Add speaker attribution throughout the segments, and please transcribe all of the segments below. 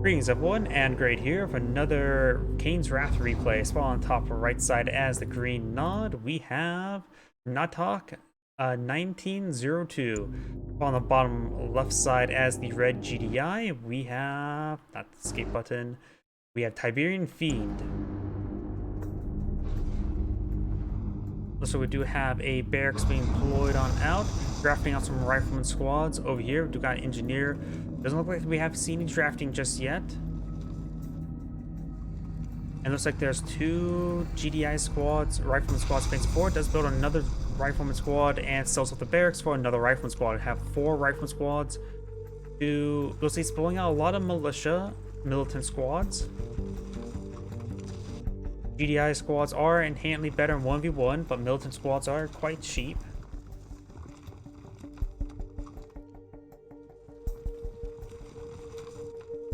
Speaker 1: Greetings everyone, and Great here for another Kane's Wrath replay. Spot on top right side as the green nod, we have NightHawk1902. On the bottom left side as the red GDI, we have, not the escape button, we have TiberiumFiend. So we do have a barracks being deployed on out, drafting out some rifleman squads over here. We do got engineer. Doesn't look like we have seen any drafting just yet. And looks like there's two GDI squads, rifleman squads facing forward. Does build another rifleman squad and sells off the barracks for another rifleman squad. We have four rifleman squads. Looks like he's pulling out a lot of militant squads. GDI squads are inherently better in 1v1, but militant squads are quite cheap.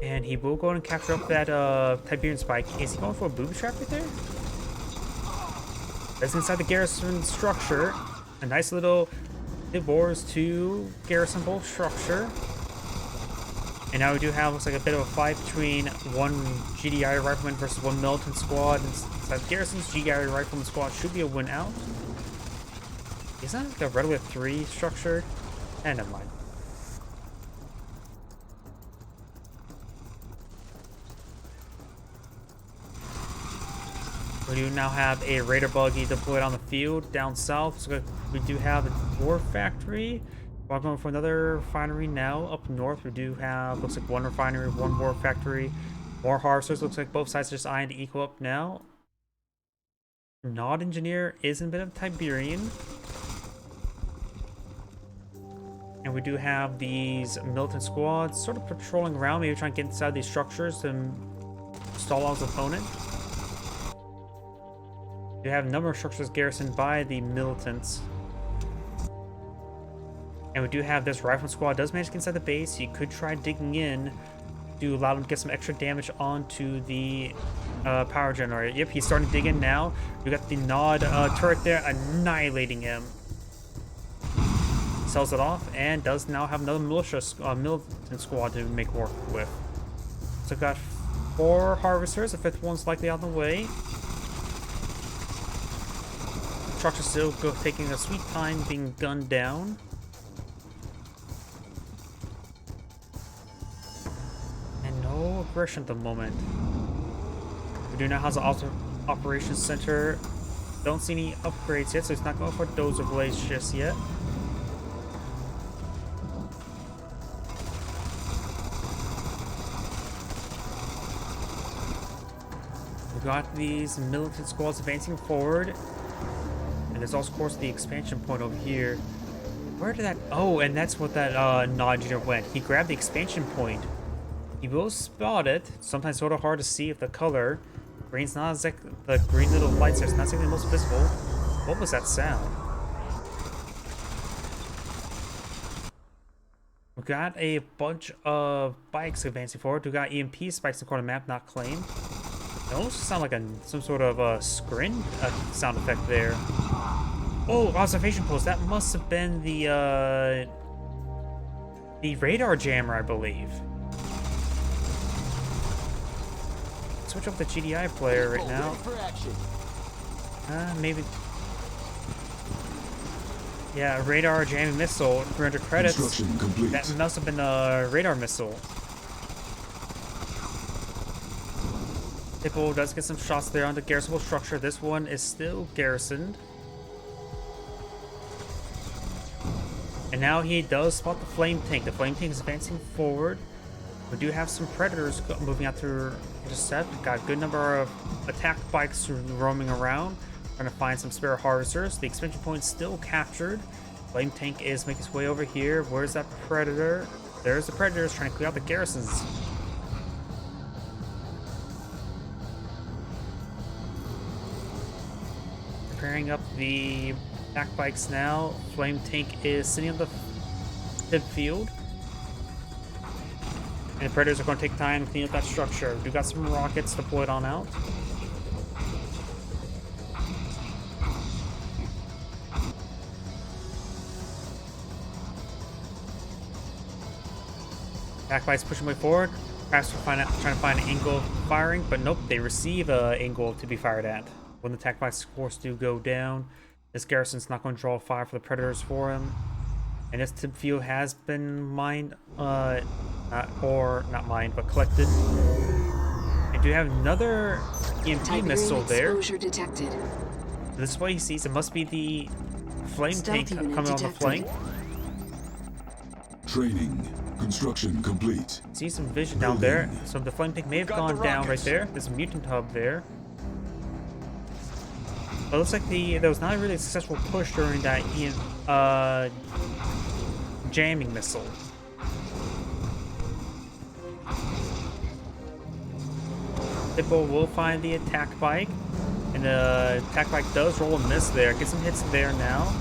Speaker 1: And he will go and capture up that Tiberian spike. Is he going for a booby trap right there? That's inside the garrison structure. A nice little divorce to garrison bolt structure. And now we do have, looks like a bit of a fight between one GDI rifleman versus one militant squad. Inside garrison's GDI rifleman squad should be a win out. Isn't that like a red with 3 structure? And never mind. We do now have a raider buggy deployed on the field down south. So we do have a dwarf factory. We're going for another refinery now. Up north, we do have, looks like one refinery, one war factory, more harvesters. Looks like both sides are just eyeing to equal up now. Nod engineer is in a bit of Tiberian. And we do have these militant squads sort of patrolling around, maybe trying to get inside these structures to stall out his opponent. We have a number of structures garrisoned by the militants. And we do have this rifleman squad does manage to get inside the base. He could try digging in to allow him to get some extra damage onto the power generator. Yep, he's starting to dig in now. We got the Nod turret there, annihilating him. Sells it off and does now have another militant squad to make work with. So got 4 harvesters. The 5th one's likely on the way. Structure still taking a sweet time being gunned down. And no aggression at the moment. We do now have the operations center. Don't see any upgrades yet, so it's not going for dozer blades just yet. We got these militant squads advancing forward. And there's also, of course, the expansion point over here. Where did that... Oh, and that's what that Nod engineer went. He grabbed the expansion point. He will spot it. Sometimes sort of hard to see if the color. Green's not exactly... The green little lights there is not exactly the most visible. What was that sound? We got a bunch of bikes advancing forward. We got EMP spikes in the corner map, not claimed. It almost sounds like some sort of screen sound effect there. Oh, observation post. That must have been the radar jammer, I believe. Switch up the GDI player right now. Maybe. Yeah, radar jamming missile. 300 credits. That must have been a radar missile. Hippo does get some shots there on the garrisonable structure. This one is still garrisoned. And now he does spot the flame tank. The flame tank is advancing forward. We do have some predators moving out to intercept. We've got a good number of attack bikes roaming around, trying to find some spare harvesters. The expansion point is still captured. Flame tank is making its way over here. Where's that predator? There's the predators trying to clear out the garrisons. Preparing up the attack bikes now. Flame tank is sitting on the field. And the predators are going to take time to clean up that structure. We've got some rockets deployed on out. Attack bikes pushing way forward. Perhaps trying to find an angle of firing, but nope, they receive an angle to be fired at. When the attack by scores do go down, this garrison's not going to draw fire for the predators for him. And this tip field has been mined, not mined, but collected. And do have another EMP missile there.
Speaker 2: Detected.
Speaker 1: This is what he sees. It must be the flame tank coming on the flank.
Speaker 3: Training. Construction complete.
Speaker 1: See some vision down there. So the flame tank may have gone down right there. There's a mutant hub there. But it looks like there was not really a successful push during that jamming missile. Hippo will find the attack bike. And the attack bike does roll a miss there. Get some hits there now.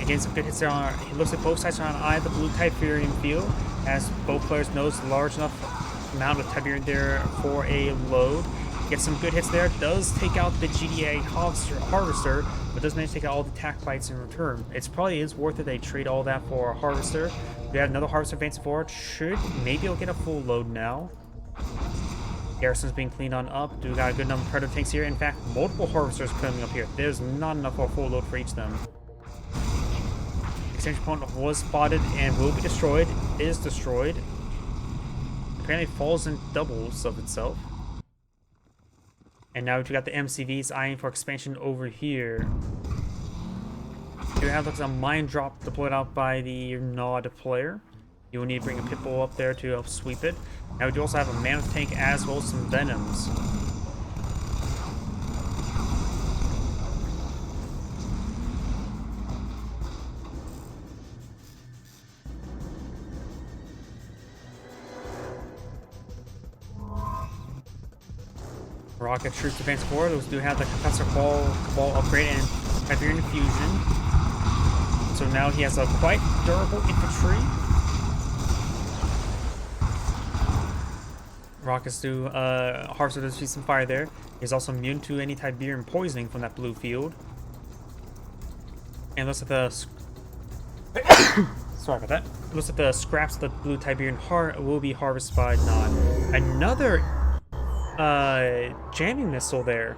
Speaker 1: Again, some good hits there on. It looks like both sides are on eye of the blue TiberiumFiend, as both players know it's a large enough amount of Tiberium there for a load. Get some good hits there. Does take out the GDI harvester, but does manage to take out all the attack bites in return. It probably is worth it. They trade all that for a harvester. We have another harvester advancing forward. Maybe he'll get a full load now. Garrison's being cleaned on up. Do we got a good number of predator tanks here? In fact, multiple harvesters coming up here. There's not enough for a full load for each of them. Extension point was spotted and will be destroyed. Is destroyed. Apparently falls in doubles of itself. And now we've got the MCVs eyeing for expansion over here. You have looks like a mine drop deployed out by the Nod player. You will need to bring a pitbull up there to help sweep it. Now we do also have a mammoth tank as well as some venoms. Rocket troops advance forward. Those do have the Professor Ball upgrade and Tiberium Fusion. So now he has a quite durable infantry. Rockets do Harvester does see some fire there. He's also immune to any Tiberium poisoning from that blue field. And looks like the sorry about that. Looks like the scraps of the blue Tiberium will be harvested by Nod. Another jamming missile there,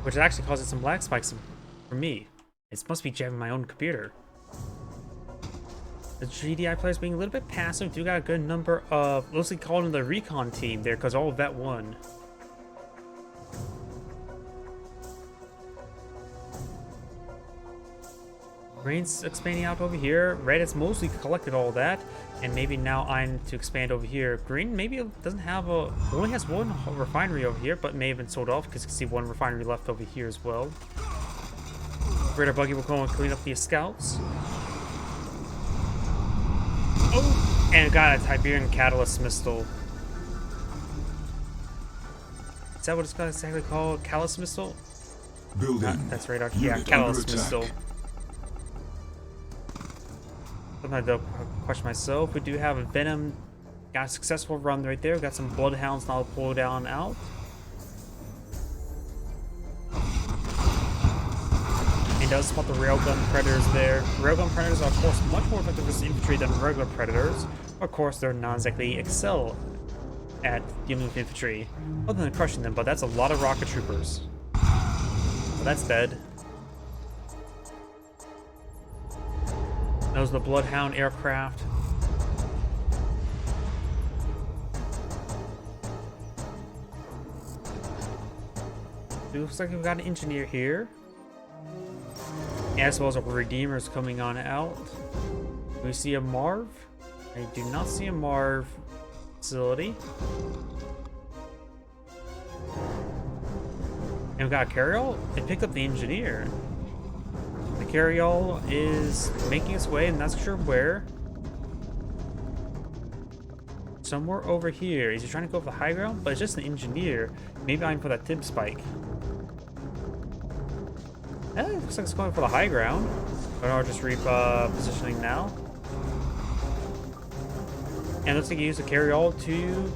Speaker 1: which actually causes some lag spikes for me. It must be jamming my own computer. The GDI players being a little bit passive. Do got a good number of, mostly calling the recon team there because all of that won. Green's expanding out over here. Red has mostly collected all that, and maybe now I'm to expand over here. Green maybe doesn't have only has one refinery over here, but may have been sold off because you can see one refinery left over here as well. Raider Buggy will go and clean up the scouts. Oh, and got a Tiberium Catalyst missile. Is that what it's exactly called? Catalyst missile?
Speaker 3: Building.
Speaker 1: That's radar. Yeah, Catalyst missile. Sometimes I'll question myself. We do have a Venom. Got a successful run right there. We got some Bloodhounds now pull down out. And does spot the Railgun Predators there. Railgun Predators are, of course, much more effective as infantry than regular Predators. Of course, they're not exactly excel at dealing with infantry, other than crushing them, but that's a lot of rocket troopers. So that's dead. That was the Bloodhound aircraft. It looks like we've got an engineer here. As well as a Redeemer's coming on out. Do we see a Marv? I do not see a Marv facility. And we've got a carryall. It picked up the engineer. The carryall is making its way, and not sure where. Somewhere over here. Is he trying to go up the high ground? But it's just an engineer. Maybe I'm for that tib spike. It looks like it's going for the high ground. But I'll just repositioning now. And it looks like he used the carryall to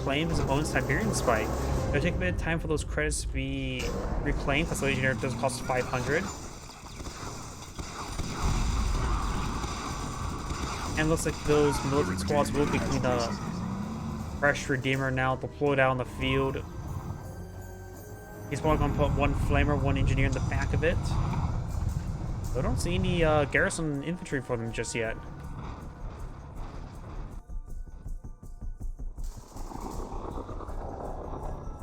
Speaker 1: claim his opponent's Tiberium spike. It'll take a bit of time for those credits to be reclaimed. That's the engineer does cost 500. And looks like those militant squads will be cleaned up. Fresh Redeemer now deployed out on the field. He's probably going to put one Flamer, one Engineer in the back of it. I don't see any garrison infantry for them just yet.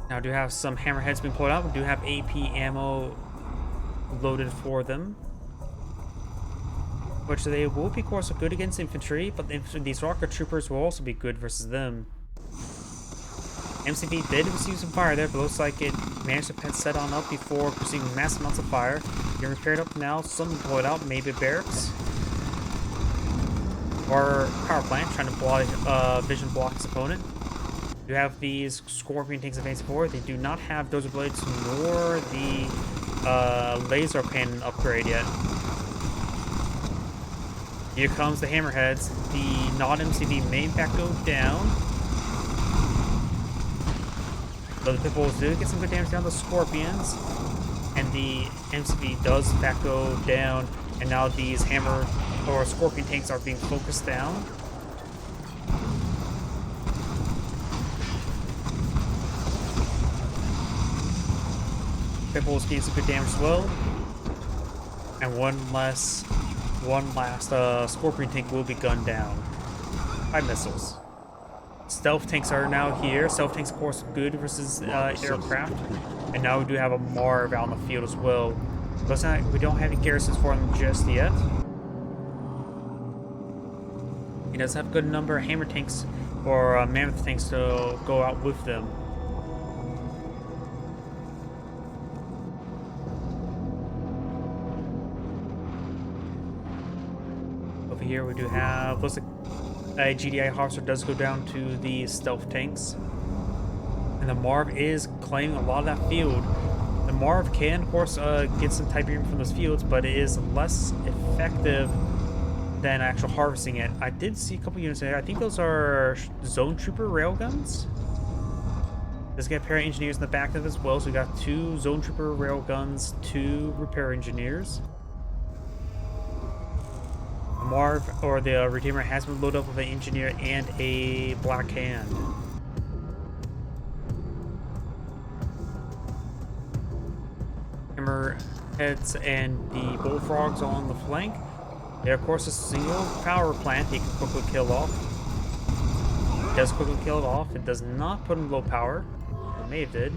Speaker 1: Now, I do have some hammerheads being pulled out. We do have AP ammo loaded for them, which they will be, of course, good against infantry, but these rocket troopers will also be good versus them. MCV did receive some fire there, but looks like it managed to set on up before receiving massive amounts of fire. Getting repaired up now, some deployed out, maybe barracks. Or power plant, trying to vision block his opponent. You have these Scorpion tanks advancing forward. They do not have dozer blades nor the laser cannon upgrade yet. Here comes the hammerheads. The non-MCV may in fact go down. But the Pitbulls do get some good damage down the Scorpions. And the MCV does in fact go down. And now these hammer or Scorpion tanks are being focused down. Pitbulls getting some good damage as well. And one last Scorpion tank will be gunned down by missiles. Stealth tanks are now here. Stealth tanks, of course, good versus aircraft. And now we do have a Marv out in the field as well. But we don't have any garrisons for him just yet. He does have a good number of hammer tanks or mammoth tanks to go out with them. Over here we do have, looks like a GDI harvester does go down to the stealth tanks. And the Marv is claiming a lot of that field. The Marv can, of course, get some Tiberium from those fields, but it is less effective than actual harvesting it. I did see a couple units there. I think those are Zone Trooper railguns. Does get a pair of engineers in the back of it as well. So we got 2 Zone Trooper railguns, 2 repair engineers. The Marv, or the Redeemer, has been loaded up with an engineer and a black hand. Hammerheads and the Bullfrogs on the flank. There, of course, a single power plant he can quickly kill off. It does quickly kill it off. It does not put him low power. It may have did.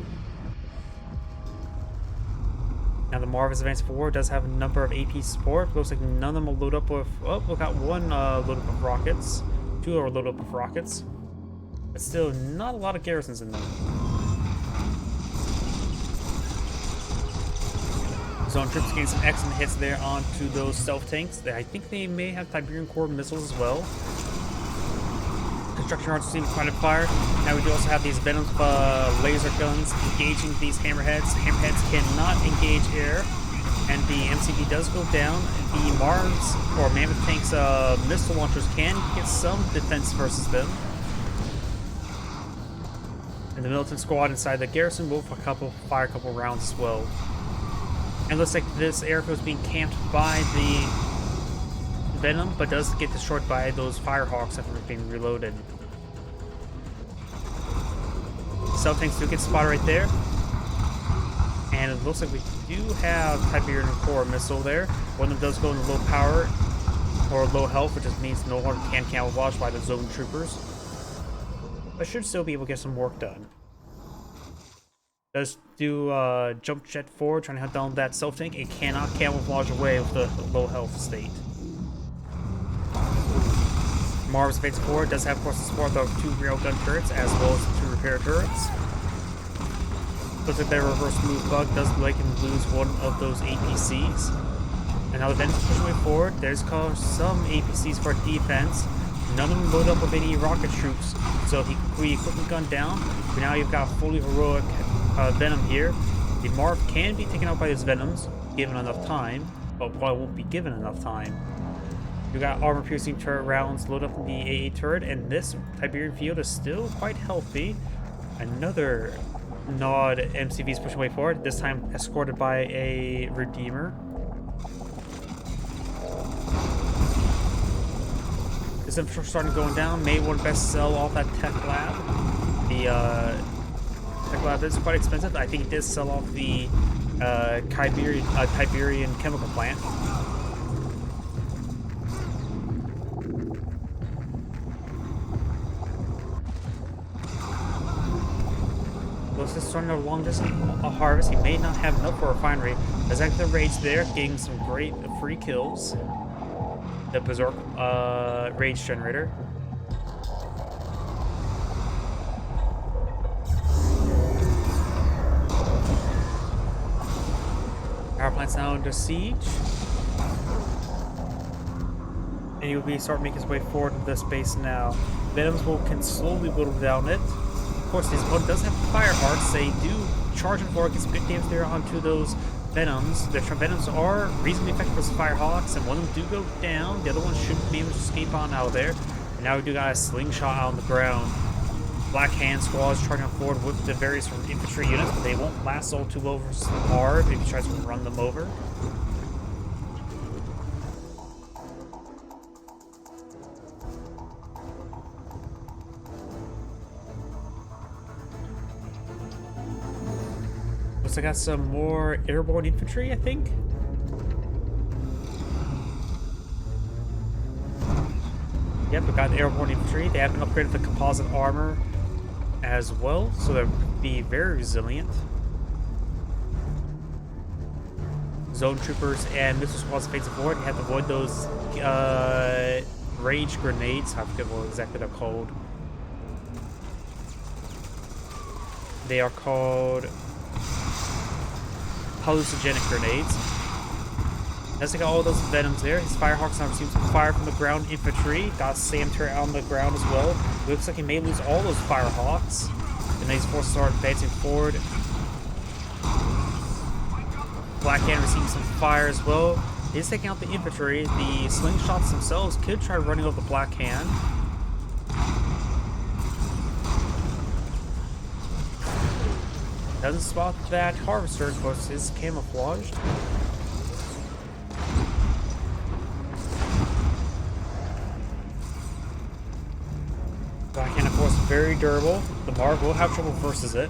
Speaker 1: Now the Marv is advancing forward. Does have a number of AP support. Looks like none of them will load up with. Oh, we got one load up with rockets. 2 are loaded up with rockets. But still, not a lot of garrisons in them. Zone troops getting some excellent hits there onto those stealth tanks. I think they may have Tiberium core missiles as well. Construction yards seem quite a fire. Now we do also have these Venom laser guns engaging these hammerheads. Hammerheads cannot engage air, and the MCV does go down. The Mars or Mammoth tanks missile launchers can get some defense versus them. And the militant squad inside the garrison will fire a couple rounds as well. And looks like this airfield is being camped by the Venom, but does get destroyed by those Firehawks after being reloaded. Stealth tanks do get spotted right there. And it looks like we do have Tiberium core missile there. One of them does go into low power or low health, which just means no longer can camouflage by the zone troopers. But should still be able to get some work done. Does do jump jet forward, trying to hunt down that stealth tank. It cannot camouflage away with the low health state. Marv's advancing forward does have, of course, the support of 2 railgun turrets as well as 2 repair turrets. Looks like their reverse move bug does make him lose one of those APCs. And now the Venom's pushing way forward. There's some APCs for defense. None of them load up with any rocket troops, so he can quickly gun down. But now you've got fully heroic Venom here. The Marv can be taken out by these Venoms, given enough time, but probably won't be given enough time. You got armor-piercing turret rounds loaded up in the AA turret, and this Tiberium field is still quite healthy. Another Nod MCV is pushing way forward, this time escorted by a Redeemer. This infrastructure starting going down. May want to best sell off that tech lab. the tech lab is quite expensive. I think it did sell off the Tiberian chemical plant. Looks like starting a long distance harvest. He may not have enough for a refinery. There's actually the rage there, getting some great free kills. The Berserk rage generator. Power plant's now under siege. And he will be start making his way forward to this base now. Venoms can slowly whittle down it. Of course, his opponent does have fire hearts. They do charge him forward, get some good damage there onto those Venoms. The Venoms are reasonably effective versus Firehawks, and one of them do go down. The other one should be able to escape on out of there. And now we do got a slingshot out on the ground. Black Hand squads charging forward with the various infantry units, but they won't last all too well versus Marv if he tries to run them over. Looks like I got some more airborne infantry, I think. Yep, we got airborne infantry. They haven't upgraded the composite armor as well, so they'll be very resilient. Zone troopers and missile squads facing forward. You have to avoid those rage grenades. I forget what exactly they're called. They are called hallucinogenic grenades. As they got all those Venoms there, his Firehawks now receive some fire from the ground infantry. Got Sam turret on the ground as well. It looks like he may lose all those Firehawks. And these forces are advancing forward. Black Hand receiving some fire as well. He's taking out the infantry. The slingshots themselves could try running over the Black Hand. Doesn't spot that harvester, of course, is camouflaged. Black Hand, of course, very durable. The Marv will have trouble versus it.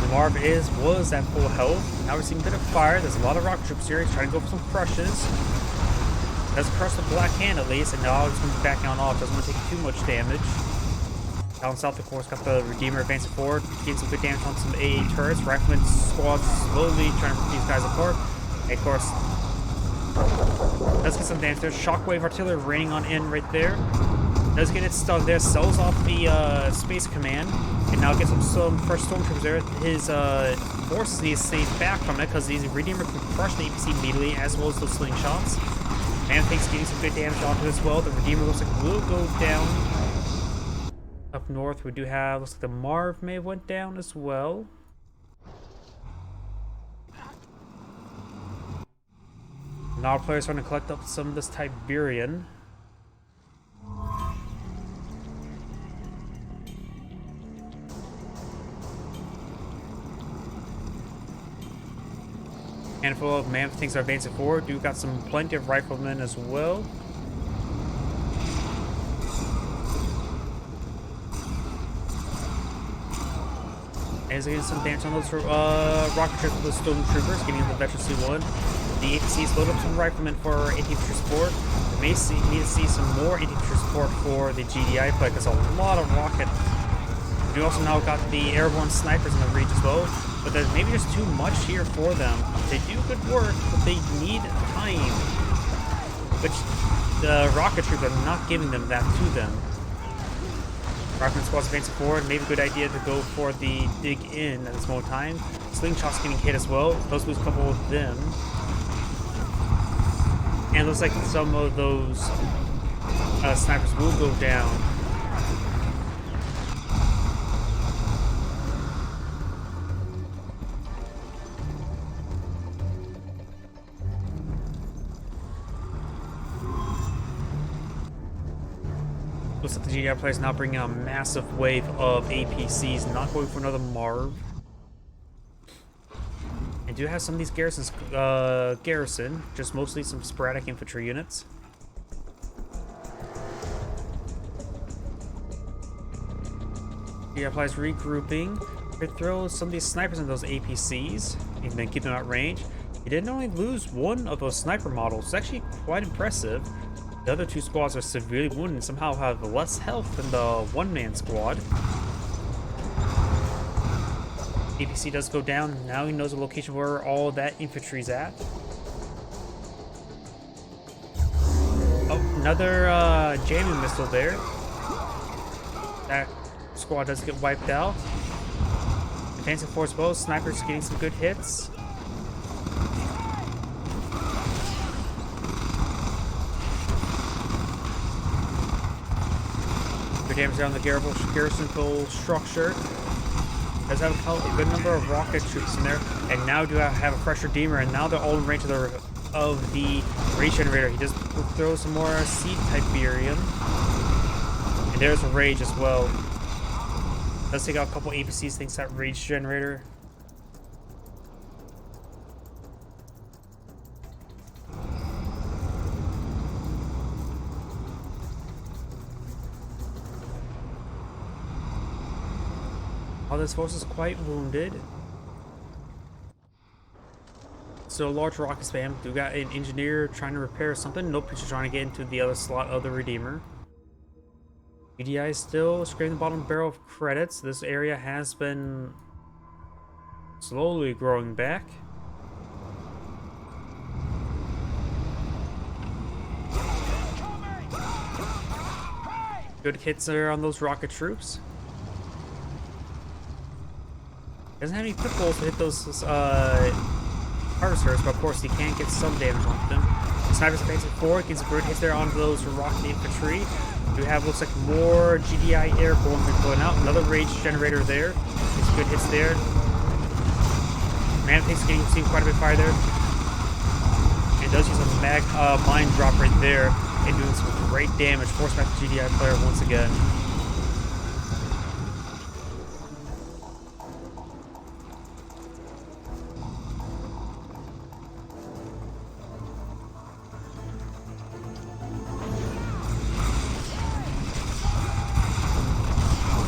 Speaker 1: The Marv was at full health. Now we're seeing a bit of fire. There's a lot of rocket troops here. He's trying to go for some crushes. Doesn't crush the Black Hand at least, and now it's going to be backing on off. Doesn't want to take too much damage. Down south, of course, got the Redeemer advancing forward, getting some good damage on some AA turrets. Rifleman squads slowly trying to rip these guys apart. And of course, does get some damage there. Shockwave artillery raining on in right there. Does get it stunned there. Sells off the Space Command. And now gets some fresh stormtroopers there. His forces need to stay back from it because these Redeemer can crush the APC immediately, as well as those slingshots. Man-Thing's getting some good damage onto it as well. The Redeemer looks like will go down. Up north, we do have, looks like the Marv may have went down as well. Now our players are trying to collect up some of this Tiberian. Handful of Man-Things are advancing forward. We've got some plenty of riflemen as well. And getting some damage on those rocket ships with those stormtroopers, getting the Veteran C1. The APCs load up some riflemen for anti-infantry support. We may need to see some more anti-infantry support for the GDI play because a lot of rocket. We also now got the airborne snipers in the reach as well, but there's maybe just too much here for them. They do good work, but they need time, which the rocket troops are not giving them that to them. Rifleman squads advancing forward. Maybe a good idea to go for the dig in at this moment in time. Slingshots getting hit as well. Those lose a couple of them. And it looks like some of those snipers will go down. Looks like the GDI players now bringing a massive wave of APCs, not going for another Marv. And do have some of these garrisons just mostly some sporadic infantry units. GDI applies regrouping. They throw some of these snipers in those APCs and then keep them at range. He didn't only lose one of those sniper models. It's actually quite impressive. The other two squads are severely wounded and somehow have less health than the one-man squad. APC does go down. Now he knows the location where all that infantry's at. Oh, another jamming missile there. That squad does get wiped out. Advancing force both. Snipers getting some good hits. Good damage down the garrison structure. Does have a good number of rocket troops in there, and now do have a fresh Redeemer, and now they're all in range of the rage generator. He does throw some more seed Tiberium, and there's a rage as well. Does take out a couple APCs, thinks that rage generator. All this force is quite wounded. So large rocket spam. Do got an engineer trying to repair something. Nope, he's trying to get into the other slot of the Redeemer. GDI is still scraping the bottom barrel of credits. This area has been slowly growing back. Good hits there on those rocket troops. Doesn't have any pit bulls to hit those harvesters, but of course he can get some damage onto them. The sniper's advancing forward, gets good hits there onto those rocket infantry. We have, looks like, more GDI airborne going out. Another rage generator there. Gets good hits there. Manapix getting seen quite a bit of fire there. It does use a mine drop right there and doing some great damage. Force back the GDI player once again.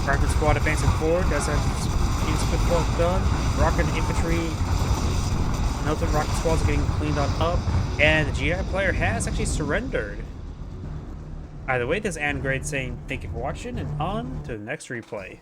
Speaker 1: Fragment squad advancing forward, does have some good work done. Rocket infantry, another rocket squads are getting cleaned on up, and the GDI player has actually surrendered. Either way, this is Anne Grade saying thank you for watching, and on to the next replay.